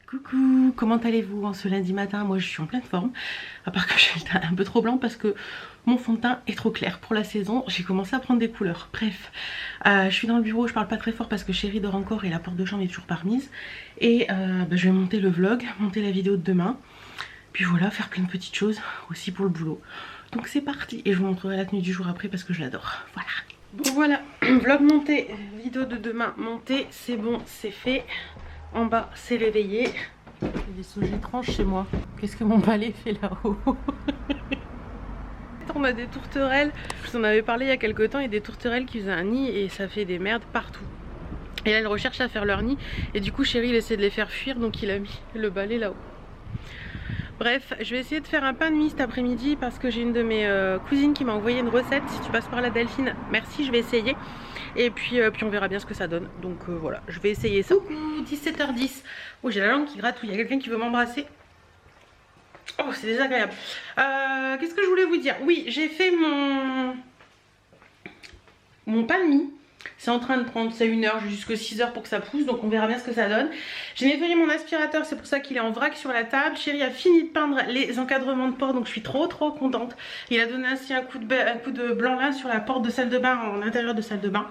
Coucou, comment allez-vous en ce lundi matin? Moi je suis en pleine forme, à part que j'ai le teint un peu trop blanc parce que mon fond de teint est trop clair pour la saison. J'ai commencé à prendre des couleurs, bref. Je suis dans le bureau, je parle pas très fort parce que chérie dort encore et la porte de chambre est toujours pas remise. Et je vais monter le vlog, monter la vidéo de demain. Puis voilà, faire plein de petites choses aussi pour le boulot. Donc c'est parti et je vous montrerai la tenue du jour après parce que je l'adore, voilà. Bon voilà, vlog monté, vidéo de demain montée, c'est bon, c'est fait. En bas, c'est réveillé. Il y a des sauges étranges chez moi. Qu'est-ce que mon balai fait là-haut? On a des tourterelles. Je vous en avais parlé il y a quelques temps. Il y a des tourterelles qui faisaient un nid et ça fait des merdes partout. Et là, elles recherchent à faire leur nid. Et du coup, chérie, il essaie de les faire fuir. Donc, il a mis le balai là-haut. Bref, je vais essayer de faire un pain de mie cet après-midi parce que j'ai une de mes cousines qui m'a envoyé une recette. Si tu passes par là, Delphine, merci, je vais essayer. Et puis on verra bien ce que ça donne. Donc voilà, je vais essayer ça. Coucou, 17h10. Oh, j'ai la langue qui gratouille. Il y a quelqu'un qui veut m'embrasser. Oh, c'est désagréable. Qu'est-ce que je voulais vous dire? Oui, j'ai fait mon pain de mie. C'est en train de prendre, c'est 1 heure jusqu'à 6 heures pour que ça pousse, donc on verra bien ce que ça donne. J'ai nettoyé mon aspirateur, c'est pour ça qu'il est en vrac sur la table. Chérie a fini de peindre les encadrements de porte, donc je suis trop contente. Il a donné ainsi un coup de blanc là sur la porte de salle de bain, en intérieur de salle de bain.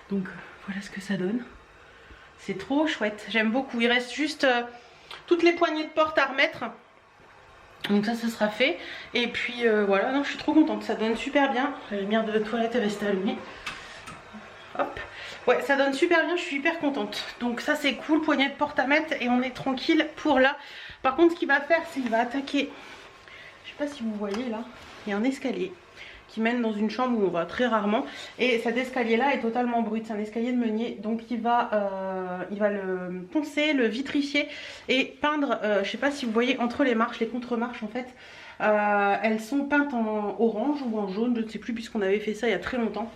Donc voilà ce que ça donne. C'est trop chouette, j'aime beaucoup. Il reste juste toutes les poignées de porte à remettre. Donc ça sera fait. Et puis voilà, non, je suis trop contente, ça donne super bien. La lumière de la toilette est restée allumée. Hop. Ouais, ça donne super bien, je suis hyper contente. Donc ça c'est cool, poignée de porte à mettre et on est tranquille pour là. Par contre, ce qu'il va faire, c'est qu'il va attaquer. Je sais pas si vous voyez là, il y a un escalier qui mène dans une chambre où on va très rarement. Et cet escalier là est totalement brut, c'est un escalier de meunier. Donc il va le poncer, le vitrifier et peindre, je sais pas si vous voyez entre les marches, les contre-marches en fait. Elles sont peintes en orange ou en jaune, je ne sais plus puisqu'on avait fait ça il y a très longtemps.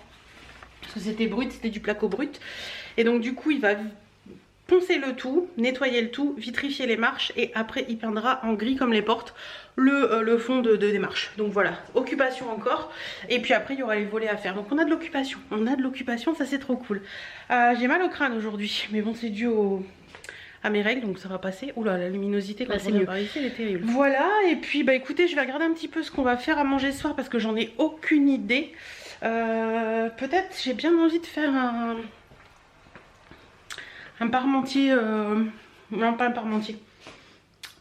Parce que c'était brut, c'était du placo brut. Et donc du coup il va poncer le tout, nettoyer le tout, vitrifier les marches et après il peindra en gris comme les portes le fond des marches. Donc voilà, occupation encore. Et puis après il y aura les volets à faire. Donc on a de l'occupation, ça c'est trop cool. J'ai mal au crâne aujourd'hui, mais bon c'est dû à mes règles, donc ça va passer. Oula, la luminosité quand on est par ici elle est terrible. Voilà, et puis bah écoutez, je vais regarder un petit peu ce qu'on va faire à manger ce soir parce que j'en ai aucune idée. Peut-être j'ai bien envie de faire un parmentier, non pas un parmentier.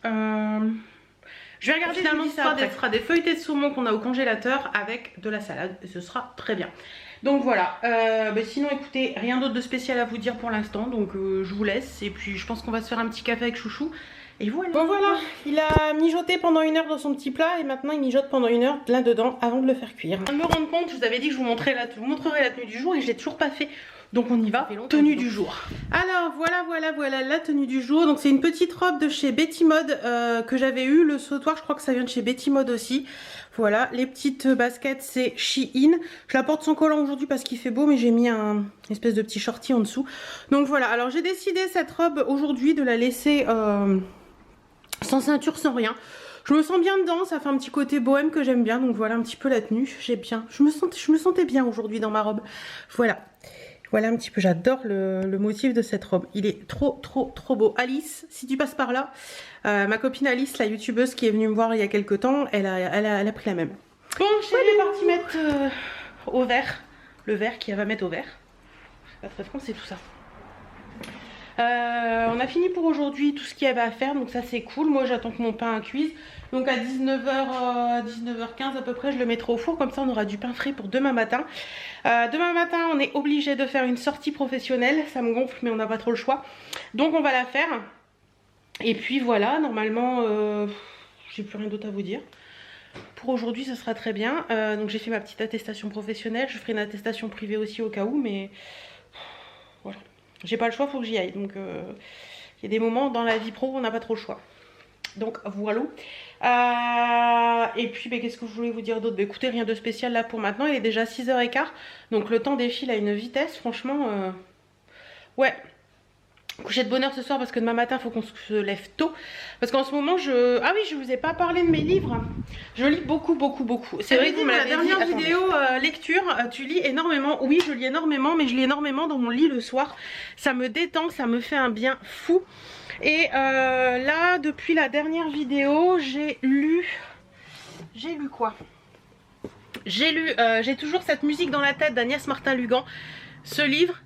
Je vais regarder finalement ça. Ce sera des feuilletés de saumon qu'on a au congélateur avec de la salade et ce sera très bien. Donc voilà, sinon écoutez, rien d'autre de spécial à vous dire pour l'instant, donc je vous laisse et puis je pense qu'on va se faire un petit café avec chouchou. Et voilà. Bon voilà, il a mijoté pendant 1 heure dans son petit plat et maintenant il mijote pendant 1 heure là-dedans avant de le faire cuire. Je me rends compte, je vous avais dit que je vous montrerai la tenue du jour et je l'ai toujours pas fait. Donc on y va, tenue du jour. Alors voilà la tenue du jour. Donc c'est une petite robe de chez Betty Mode que j'avais eu le sautoir, je crois que ça vient de chez Betty Mode aussi. Voilà, les petites baskets c'est Shein. Je la porte sans collant aujourd'hui parce qu'il fait beau mais j'ai mis un espèce de petit shorty en dessous. Donc voilà, alors j'ai décidé cette robe aujourd'hui de la laisser sans ceinture, sans rien. Je me sens bien dedans, ça fait un petit côté bohème que j'aime bien. Donc voilà un petit peu la tenue, j'ai bien. Je me sentais bien aujourd'hui dans ma robe. Voilà. Voilà un petit peu, j'adore le motif de cette robe. Il est trop beau. Alice, si tu passes par là, ma copine Alice, la youtubeuse qui est venue me voir il y a quelques temps, elle a pris la même. Bon, chérie, elle est partie mettre au vert. Le vert qu'elle va mettre au vert. C'est pas très français tout ça. On a fini pour aujourd'hui tout ce qu'il y avait à faire, donc ça c'est cool. Moi j'attends que mon pain cuise. Donc à 19h15 à peu près je le mettrai au four, comme ça on aura du pain frais pour demain matin. Demain matin on est obligé de faire une sortie professionnelle, ça me gonfle mais on n'a pas trop le choix. Donc on va la faire. Et puis voilà, normalement j'ai plus rien d'autre à vous dire. Pour aujourd'hui ça sera très bien. Donc j'ai fait ma petite attestation professionnelle, je ferai une attestation privée aussi au cas où, mais voilà. J'ai pas le choix, faut que j'y aille. Donc il y a des moments dans la vie pro où on n'a pas trop le choix. Donc voilà. Et puis qu'est-ce que je voulais vous dire d'autre? Écoutez, rien de spécial là pour maintenant. Il est déjà 6h15. Donc le temps défile à une vitesse, franchement. Ouais. coucher de bonne heure ce soir parce que demain matin il faut qu'on se lève tôt. Parce qu'en ce moment ah oui, je vous ai pas parlé de mes livres. Je lis beaucoup. C'est vrai que vous me l'avez dit, la dernière vidéo lecture, tu lis énormément. Oui, je lis énormément, mais je lis énormément dans mon lit le soir. Ça me détend, ça me fait un bien fou. Et là, depuis la dernière vidéo, j'ai lu quoi? J'ai toujours cette musique dans la tête d'Agnès Martin-Lugan. Ce livre,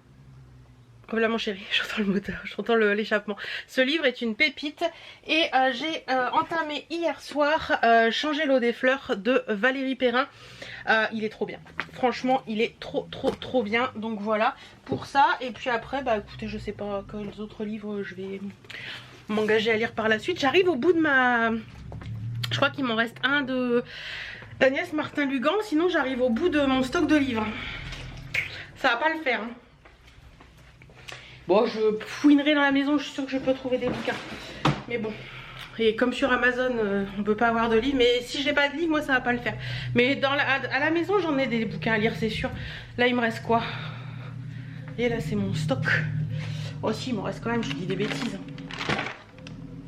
comme là mon chéri, j'entends le moteur, j'entends l'échappement. Ce livre est une pépite et j'ai entamé hier soir Changer l'eau des fleurs de Valérie Perrin. Il est trop bien, franchement il est trop bien, donc voilà pour ça. Et puis après bah écoutez, je sais pas quels autres livres je vais m'engager à lire par la suite. J'arrive au bout de je crois qu'il m'en reste un d'Agnès Martin-Lugan, sinon j'arrive au bout de mon stock de livres. Ça va pas le faire hein. Bon, je fouinerai dans la maison, je suis sûre que je peux trouver des bouquins. Mais bon, et comme sur Amazon, on peut pas avoir de livres. Mais si j'ai pas de livres, moi ça va pas le faire. Mais à la maison, j'en ai des bouquins à lire, c'est sûr. Là, il me reste quoi? Et là, c'est mon stock. Oh si, il m'en reste quand même, je dis des bêtises.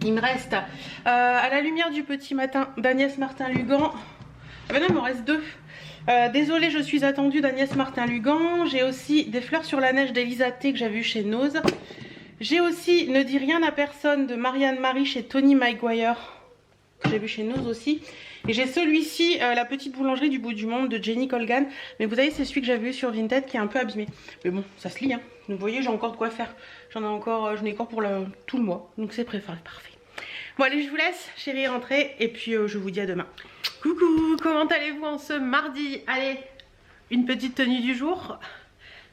Il me reste À la lumière du petit matin d'Agnès Martin-Lugan. Ah ben non, il m'en reste 2. Désolée, je suis attendue d'Agnès Martin-Lugan. J'ai aussi Des fleurs sur la neige d'Elisa T que j'ai vu chez Nose. J'ai aussi Ne dis rien à personne de Marianne Marie chez Tony Maguire, que j'ai vu chez Nose aussi. Et j'ai celui-ci, La petite boulangerie du bout du monde de Jenny Colgan. Mais vous savez, c'est celui que j'avais vu sur Vinted qui est un peu abîmé. Mais bon, ça se lit hein. Donc, vous voyez, j'ai encore de quoi faire. J'en ai encore pour tout le mois. Donc c'est parfait. Bon allez, je vous laisse, chérie, rentrer. Et puis je vous dis à demain. Coucou, comment allez-vous en ce mardi? Allez, une petite tenue du jour.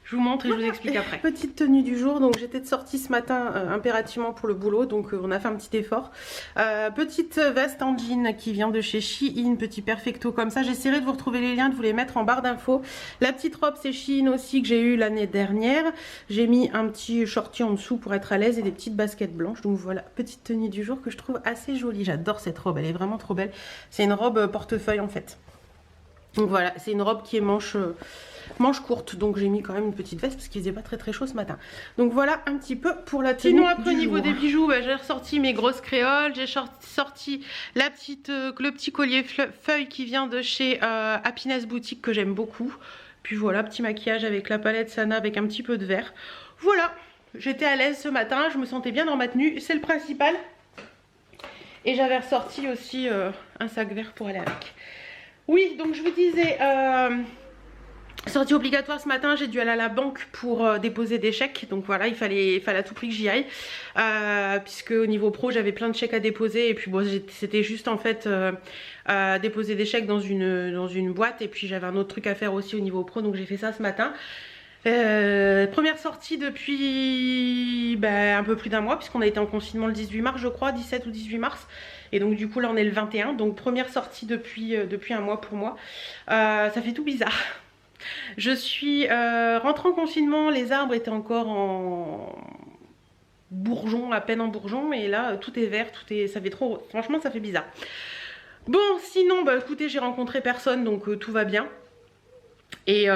Je vous montre et je vous explique après. Petite tenue du jour, donc j'étais de sortie ce matin impérativement pour le boulot, donc on a fait un petit effort. Petite veste en jean qui vient de chez Shein, petit perfecto comme ça. J'essaierai de vous retrouver les liens, de vous les mettre en barre d'infos. La petite robe c'est Shein aussi que j'ai eu l'année dernière. J'ai mis un petit shorty en dessous pour être à l'aise et des petites baskets blanches. Donc voilà, petite tenue du jour que je trouve assez jolie. J'adore cette robe, elle est vraiment trop belle. C'est une robe portefeuille en fait. Donc voilà, c'est une robe qui est manche courte, donc j'ai mis quand même une petite veste parce qu'il faisait pas très chaud ce matin. Donc voilà un petit peu pour la tenue. Sinon après au niveau des bijoux, bah, j'ai ressorti mes grosses créoles, j'ai sorti le petit collier feuille qui vient de chez Happiness Boutique que j'aime beaucoup. Puis voilà, petit maquillage avec la palette Sana avec un petit peu de vert. Voilà, j'étais à l'aise ce matin, je me sentais bien dans ma tenue, c'est le principal. Et j'avais ressorti aussi un sac vert pour aller avec. Oui, donc je vous disais, sortie obligatoire ce matin, j'ai dû aller à la banque pour déposer des chèques. Donc voilà, il fallait à tout prix que j'y aille. Puisque au niveau pro, j'avais plein de chèques à déposer. Et puis bon, c'était juste en fait déposer des chèques dans une boîte. Et puis j'avais un autre truc à faire aussi au niveau pro. Donc j'ai fait ça ce matin. Première sortie depuis un peu plus d'un mois, puisqu'on a été en confinement le 18 mars je crois, 17 ou 18 mars. Et donc du coup là on est le 21, donc première sortie depuis un mois pour moi. Ça fait tout bizarre. Je suis rentrée en confinement, les arbres étaient encore en bourgeon, à peine en bourgeon, et là tout est vert, ça fait trop, franchement ça fait bizarre. Bon sinon bah écoutez, j'ai rencontré personne, donc tout va bien. Et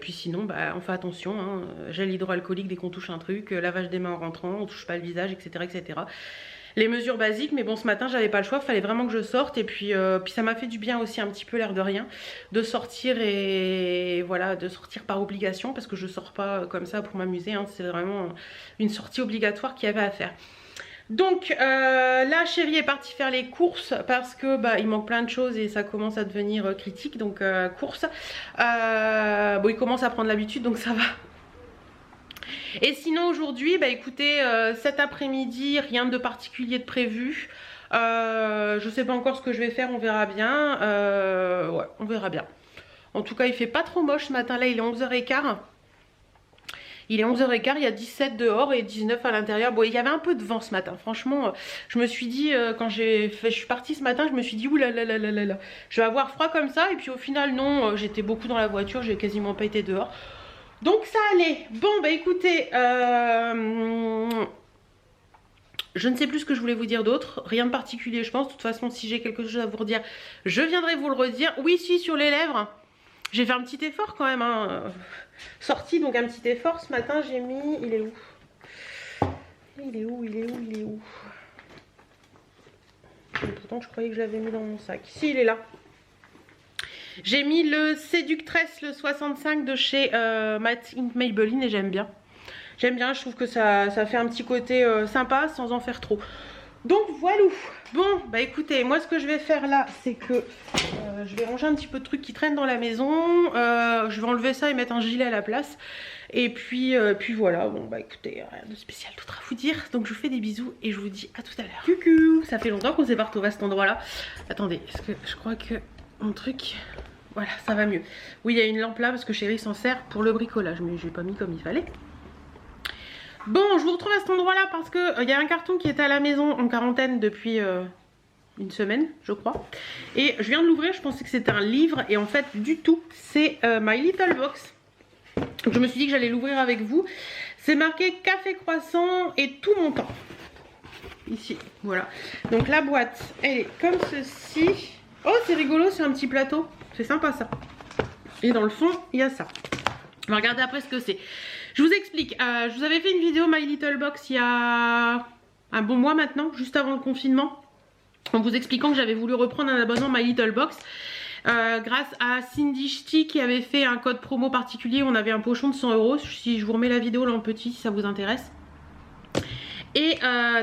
puis sinon bah, on fait attention hein. Gel hydroalcoolique dès qu'on touche un truc, lavage des mains en rentrant, on touche pas le visage, etc. Les mesures basiques, mais bon ce matin j'avais pas le choix, il fallait vraiment que je sorte. Et puis ça m'a fait du bien aussi un petit peu, l'air de rien, de sortir. Et voilà, de sortir par obligation, parce que je sors pas comme ça pour m'amuser hein. C'est vraiment une sortie obligatoire qu'il y avait à faire. Donc là chérie est partie faire les courses parce que bah, il manque plein de choses et ça commence à devenir critique. Donc courses, bon il commence à prendre l'habitude donc ça va. Et sinon aujourd'hui bah écoutez, cet après-midi rien de particulier de prévu. Je sais pas encore ce que je vais faire, on verra bien. Ouais, on verra bien. En tout cas il fait pas trop moche ce matin, là il est 11h15. Il est 11h15, il y a 17 dehors et 19 à l'intérieur. Bon, il y avait un peu de vent ce matin. Franchement, je me suis dit, quand je suis partie ce matin, je me suis dit, oulalalala, je vais avoir froid comme ça. Et puis au final, non, j'étais beaucoup dans la voiture, j'ai quasiment pas été dehors. Donc ça allait. Bon, bah écoutez, je ne sais plus ce que je voulais vous dire d'autre. Rien de particulier, je pense. De toute façon, si j'ai quelque chose à vous redire, je viendrai vous le redire. Oui, si, sur les lèvres. J'ai fait un petit effort quand même, hein. Sorti donc un petit effort ce matin, j'ai mis, il est où? Il est où? Il est où? Il est où? Et pourtant je croyais que je l'avais mis dans mon sac. Si, il est là. J'ai mis le Séductress, le 65 de chez Matte Ink Maybelline et j'aime bien. J'aime bien, je trouve que ça fait un petit côté sympa sans en faire trop. Donc voilà. Bon, bah écoutez, moi ce que je vais faire là, c'est que je vais ranger un petit peu de trucs qui traînent dans la maison. Je vais enlever ça et mettre un gilet à la place. Et puis voilà, bon bah écoutez, rien de spécial d'autre à vous dire. Donc je vous fais des bisous et je vous dis à tout à l'heure. Coucou, ça fait longtemps qu'on s'est pas retrouvé à cet endroit là. Attendez, est-ce que je crois que mon truc... Voilà, ça va mieux. Oui, il y a une lampe là parce que chérie s'en sert pour le bricolage, mais je l'ai pas mis comme il fallait. Bon, je vous retrouve à cet endroit là parce que il y a un carton qui était à la maison en quarantaine depuis une semaine, je crois. Et je viens de l'ouvrir, je pensais que c'était un livre et en fait du tout, c'est My Little Box. Donc je me suis dit que j'allais l'ouvrir avec vous. C'est marqué café croissant et tout mon temps. Ici, voilà. Donc la boîte, elle est comme ceci. Oh, c'est rigolo, c'est un petit plateau. C'est sympa ça. Et dans le fond, il y a ça. On va regarder après ce que c'est. Je vous explique. Je vous avais fait une vidéo My Little Box il y a un bon mois maintenant, juste avant le confinement, en vous expliquant que j'avais voulu reprendre un abonnement My Little Box. Grâce à Cindy Ch'ti qui avait fait un code promo particulier, on avait un pochon de 100 €. Si je vous remets la vidéo là en petit si ça vous intéresse. Et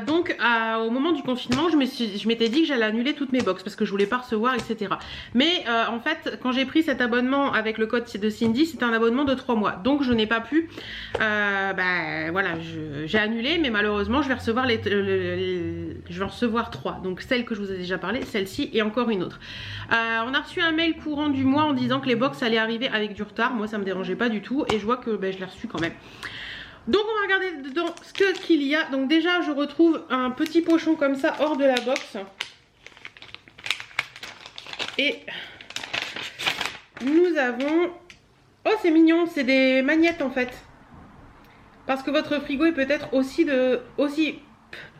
donc au moment du confinement je m'étais dit que j'allais annuler toutes mes box parce que je voulais pas recevoir, etc. Mais en fait quand j'ai pris cet abonnement avec le code de Cindy, c'était un abonnement de 3 mois. Donc je n'ai pas pu, voilà, j'ai annulé, mais malheureusement je vais recevoir je vais en recevoir 3. Donc celle que je vous ai déjà parlé, celle-ci et encore une autre. On a reçu un mail courant du mois en disant que les box allaient arriver avec du retard. Moi ça me dérangeait pas du tout et je vois que je l'ai reçu quand même. Donc on va regarder dedans ce qu'il y a. Donc déjà je retrouve un petit pochon comme ça hors de la box. Et nous avons... Oh c'est mignon, c'est des magnettes en fait. Parce que votre frigo est peut-être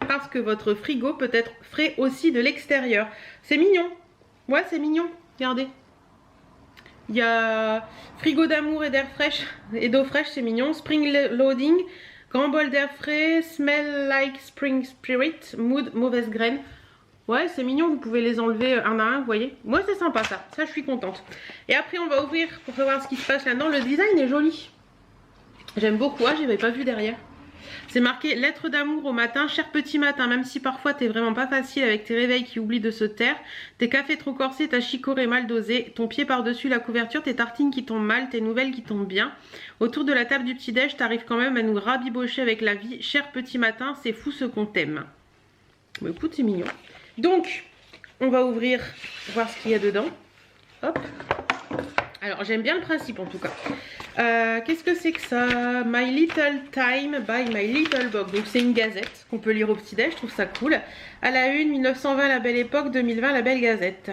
parce que votre frigo peut être frais aussi de l'extérieur. C'est mignon. Ouais c'est mignon, regardez. Il y a frigo d'amour et d'air fraîche et d'eau fraîche, c'est mignon. Spring loading, grand bol d'air frais, smell like spring spirit, mood mauvaise graine. Ouais, c'est mignon, vous pouvez les enlever un à un, vous voyez. Moi, c'est sympa ça, je suis contente. Et après, on va ouvrir pour savoir ce qui se passe là-dedans. Le design est joli. J'aime beaucoup, ah, j'avais pas vu derrière. C'est marqué lettre d'amour au matin, cher petit matin, même si parfois t'es vraiment pas facile avec tes réveils qui oublient de se taire, tes cafés trop corsés, ta chicorée mal dosée, ton pied par-dessus la couverture, tes tartines qui tombent mal, tes nouvelles qui tombent bien. Autour de la table du petit-déj, t'arrives quand même à nous rabibocher avec la vie, cher petit matin, c'est fou ce qu'on t'aime. Bon, écoute, c'est mignon. Donc, on va ouvrir, voir ce qu'il y a dedans. Hop. Alors, j'aime bien le principe en tout cas. Qu'est-ce que c'est que ça? My Little Time by My Little Box. Donc c'est une gazette qu'on peut lire au petit-déj, je trouve ça cool. À la une, 1920 la belle époque, 2020 la belle gazette.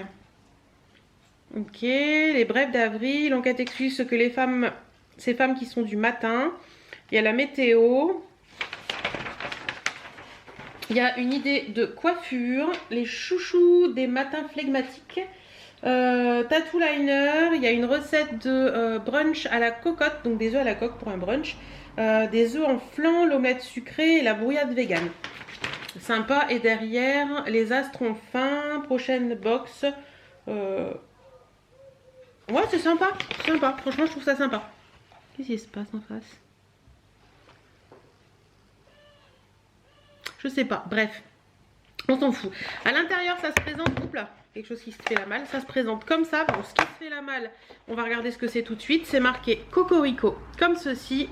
Ok, les brèves d'avril, enquête excuse ce que ces femmes qui sont du matin. Il y a la météo. Il y a une idée de coiffure, les chouchous des matins flegmatiques. Tattoo liner, il y a une recette de brunch à la cocotte, donc des œufs à la coque pour un brunch, des œufs en flan, l'omelette sucrée et la brouillade vegan. Sympa. Et derrière, les astres ont faim, prochaine box. Ouais, c'est sympa, sympa. Franchement, je trouve ça sympa. Qu'est-ce qui se passe en face? Je sais pas, bref. On s'en fout. À l'intérieur, ça se présente... Oups là, quelque chose qui se fait la malle. Ça se présente comme ça. Bon, ce qui se fait la malle, on va regarder ce que c'est tout de suite. C'est marqué Cocorico, comme ceci.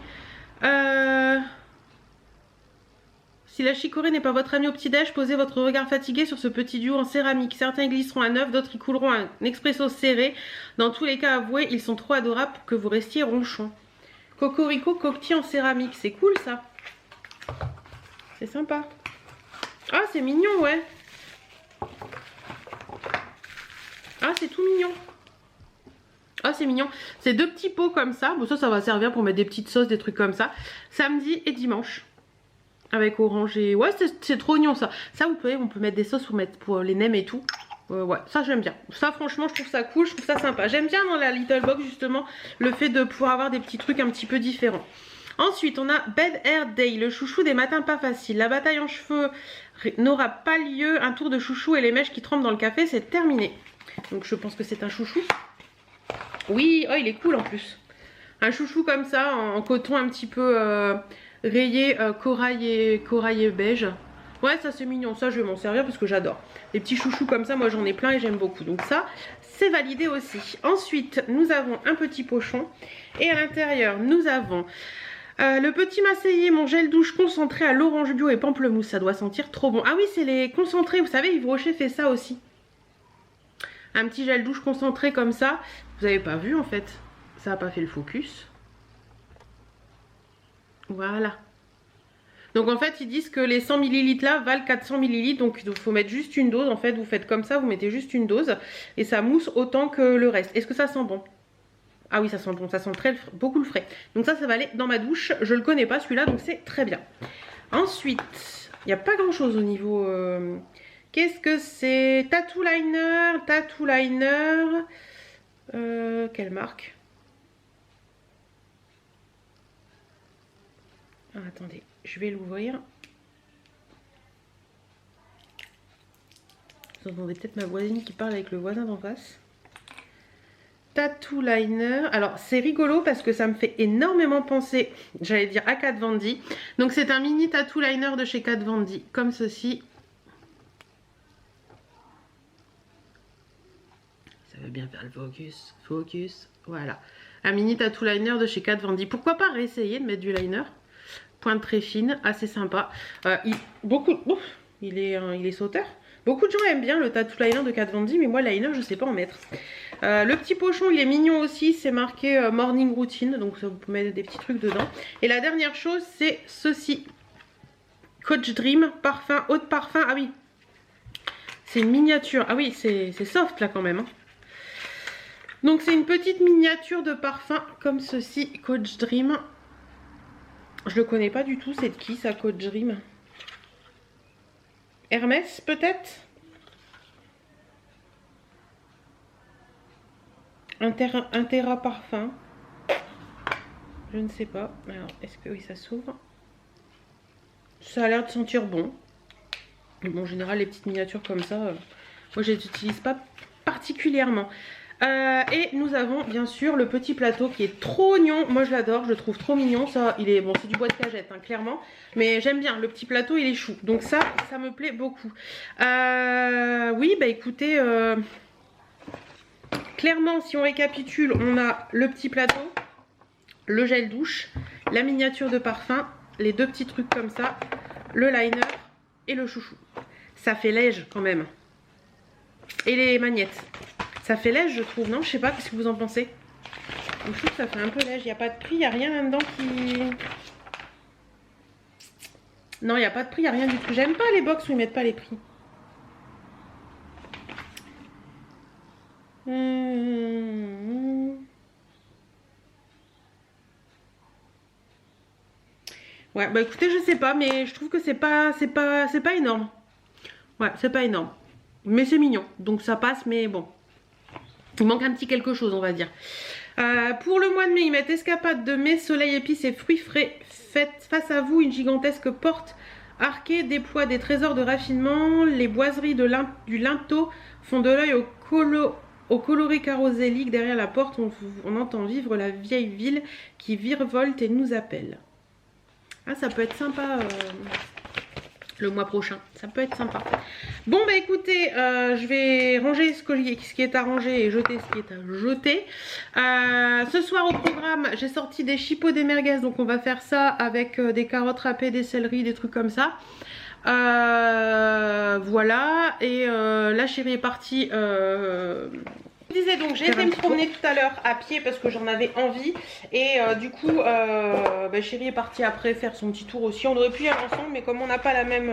Si la chicorée n'est pas votre ami au petit-déj, posez votre regard fatigué sur ce petit duo en céramique. Certains glisseront à neuf, d'autres y couleront un expresso serré. Dans tous les cas, avouez, ils sont trop adorables pour que vous restiez ronchon. Cocorico coquetier en céramique. C'est cool ça. C'est sympa. Ah, c'est mignon, ouais. Ah, c'est tout mignon. Ah, c'est mignon. C'est deux petits pots comme ça. Bon, ça va servir pour mettre des petites sauces, des trucs comme ça. Samedi et dimanche. Avec orange et... Ouais, c'est trop mignon, ça. Ça, on peut mettre des sauces pour les nems et tout. Ouais, ça, j'aime bien. Ça, franchement, je trouve ça cool. Je trouve ça sympa. J'aime bien dans la Little Box, justement, le fait de pouvoir avoir des petits trucs un petit peu différents. Ensuite, on a Bed Hair Day, le chouchou des matins pas faciles. La bataille en cheveux n'aura pas lieu. Un tour de chouchou et les mèches qui trempent dans le café, c'est terminé. Donc je pense que c'est un chouchou. Oui, oh il est cool en plus. Un chouchou comme ça, en coton un petit peu rayé, corail et beige. Ouais, ça c'est mignon, ça je vais m'en servir parce que j'adore. Les petits chouchous comme ça, moi j'en ai plein et j'aime beaucoup. Donc ça, c'est validé aussi. Ensuite, nous avons un petit pochon. Et à l'intérieur, nous avons le petit Marseillais, mon gel douche concentré à l'orange bio et pamplemousse. Ça doit sentir trop bon. Ah oui, c'est les concentrés, vous savez, Yves Rocher fait ça aussi. Un petit gel douche concentré comme ça. Vous n'avez pas vu en fait. Ça n'a pas fait le focus. Voilà. Donc en fait ils disent que les 100 ml là valent 400 ml. Donc il faut mettre juste une dose. En fait vous faites comme ça, vous mettez juste une dose. Et ça mousse autant que le reste. Est-ce que ça sent bon? Ah oui ça sent bon, ça sent beaucoup le frais. Donc ça va aller dans ma douche. Je le connais pas celui-là donc c'est très bien. Ensuite, il n'y a pas grand chose au niveau... Qu'est-ce que c'est? Tattoo liner. Quelle marque? Ah, attendez, je vais l'ouvrir. Vous entendez peut-être ma voisine qui parle avec le voisin d'en face. Tattoo liner. Alors c'est rigolo parce que ça me fait énormément penser, j'allais dire à Kat Von D. Donc c'est un mini tattoo liner de chez Kat Von D, comme ceci. Ça veut bien faire le focus, voilà. Un mini tattoo liner de chez Kat Von D. Pourquoi pas réessayer de mettre du liner? Pointe très fine, assez sympa. Il est sauteur. Beaucoup de gens aiment bien le tattoo liner de Kat Von D, mais moi liner je sais pas en mettre. Le petit pochon il est mignon aussi, c'est marqué morning routine, donc ça, vous pouvez mettre des petits trucs dedans. Et la dernière chose c'est ceci, Coach Dream parfum, eau de parfum. Ah oui, c'est une miniature. Ah oui, c'est soft là quand même. Hein. Donc c'est une petite miniature de parfum comme ceci, Coach Dream. Je le connais pas du tout, c'est de qui ça, Coach Dream? Hermès peut-être? Intera parfum. Je ne sais pas. Alors, est-ce que oui, ça s'ouvre? Ça a l'air de sentir bon. Mais bon, en général, les petites miniatures comme ça, moi je les utilise pas particulièrement. Et nous avons bien sûr le petit plateau qui est trop mignon. Moi je l'adore, je le trouve trop mignon. Ça, il est bon, c'est du bois de cagette, hein, clairement. Mais j'aime bien, le petit plateau il est chou. Donc ça me plaît beaucoup. Oui, bah écoutez, clairement si on récapitule, on a le petit plateau, le gel douche, la miniature de parfum, les deux petits trucs comme ça, le liner et le chouchou. Ça fait léger quand même. Et les magnettes. Ça fait léger je trouve, non? Je sais pas, qu'est-ce que vous en pensez? Je trouve que ça fait un peu léger. Il n'y a pas de prix, il n'y a rien là-dedans qui... Non, il n'y a pas de prix, il n'y a rien du tout. J'aime pas les box où ils mettent pas les prix. Ouais, bah écoutez, je sais pas, mais je trouve que c'est pas énorme. Ouais, c'est pas énorme. Mais c'est mignon, donc ça passe, mais bon. Il manque un petit quelque chose, on va dire. Pour le mois de mai, ils mettent escapade de mai, soleil, épices et fruits frais. Faites face à vous une gigantesque porte arquée déploie des trésors de raffinement. Les boiseries du linteau font de l'œil au coloré carrosélique. Derrière la porte, on entend vivre la vieille ville qui virevolte et nous appelle. Ah, ça peut être sympa le mois prochain. Ça peut être sympa. Bon, bah écoutez, je vais ranger ce qui est à ranger et jeter ce qui est à jeter. Ce soir au programme, j'ai sorti des chipots des merguez. Donc on va faire ça avec des carottes râpées, des céleris, des trucs comme ça. Voilà. Et la chérie est partie... Je disais donc j'ai été me promener tout à l'heure à pied parce que j'en avais envie et du coup bah, chérie est partie après faire son petit tour aussi. On aurait pu y aller ensemble mais comme on n'a pas la même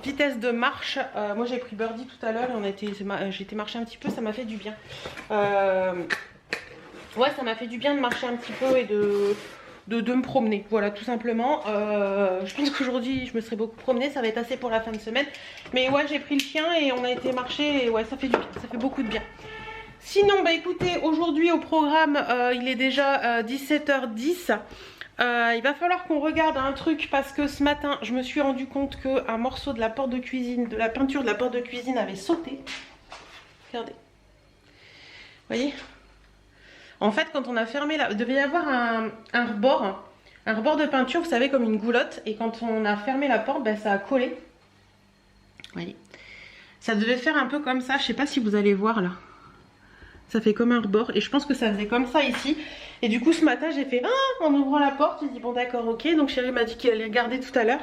vitesse de marche, moi j'ai pris Birdie tout à l'heure et j'ai été marcher un petit peu, ça m'a fait du bien. Ouais, ça m'a fait du bien de marcher un petit peu et de me promener, voilà tout simplement. Je pense qu'aujourd'hui je me serais beaucoup promenée, ça va être assez pour la fin de semaine. Mais ouais, j'ai pris le chien et on a été marcher et ouais, ça fait du bien, ça fait beaucoup de bien. Sinon, bah écoutez, aujourd'hui au programme, il est déjà 17h10. Il va falloir qu'on regarde un truc parce que ce matin je me suis rendu compte qu'un morceau de la porte de cuisine, de la peinture de la porte de cuisine avait sauté. Regardez. Vous voyez? En fait quand on a fermé il devait y avoir un rebord de peinture, vous savez, comme une goulotte, et quand on a fermé la porte, ben, ça a collé. Vous voyez? Ça devait faire un peu comme ça, je sais pas si vous allez voir là. Ça fait comme un rebord et je pense que ça faisait comme ça ici. Et du coup ce matin j'ai fait en ouvrant la porte, j'ai dit bon d'accord ok. Donc chérie m'a dit qu'elle allait regarder tout à l'heure.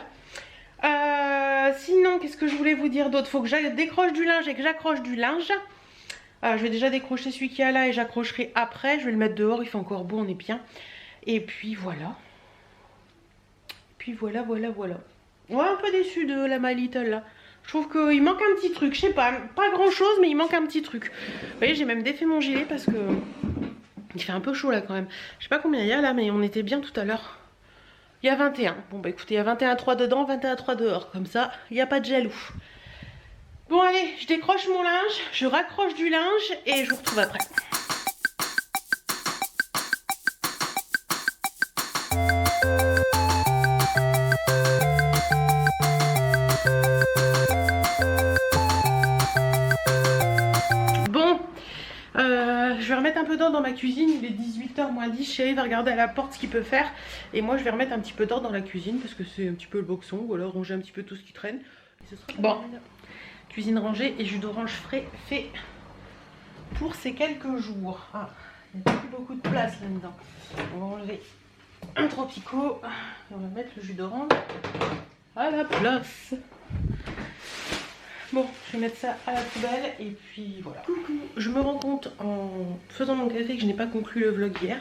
Sinon qu'est-ce que je voulais vous dire d'autre? Faut que je décroche du linge et que j'accroche du linge. Je vais déjà décrocher celui qui est là et j'accrocherai après. Je vais le mettre dehors, il fait encore beau, on est bien. Et puis voilà. Puis voilà. Ouais, un peu déçue de la My Little là. Je trouve qu'il manque un petit truc, je sais pas grand chose mais il manque un petit truc. Vous voyez j'ai même défait mon gilet parce que il fait un peu chaud là quand même. Je sais pas combien il y a là mais on était bien tout à l'heure. Il y a 21. Bon bah écoutez il y a 21,3 dedans, 21,3 dehors. Comme ça il n'y a pas de jaloux. Bon allez je décroche mon linge, je raccroche du linge et je vous retrouve après. Je vais remettre un peu d'ordre dans ma cuisine, il est 18h moins 10, chérie va regarder à la porte ce qu'il peut faire. Et moi je vais remettre un petit peu d'ordre dans la cuisine parce que c'est un petit peu le boxon, ou alors ranger un petit peu tout ce qui traîne. Et ce sera bon, cuisine rangée et jus d'orange frais fait pour ces quelques jours. Ah, il n'y a plus beaucoup de place là-dedans. On va enlever un tropico et on va mettre le jus d'orange à la place. Bon, je vais mettre ça à la poubelle et puis voilà. Coucou, je me rends compte en faisant mon café que je n'ai pas conclu le vlog hier.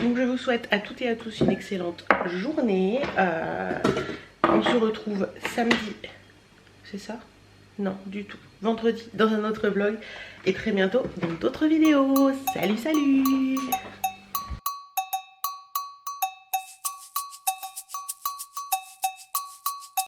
Donc je vous souhaite à toutes et à tous une excellente journée. On se retrouve samedi. C'est ça? Non, du tout. Vendredi dans un autre vlog. Et très bientôt dans d'autres vidéos. Salut, salut!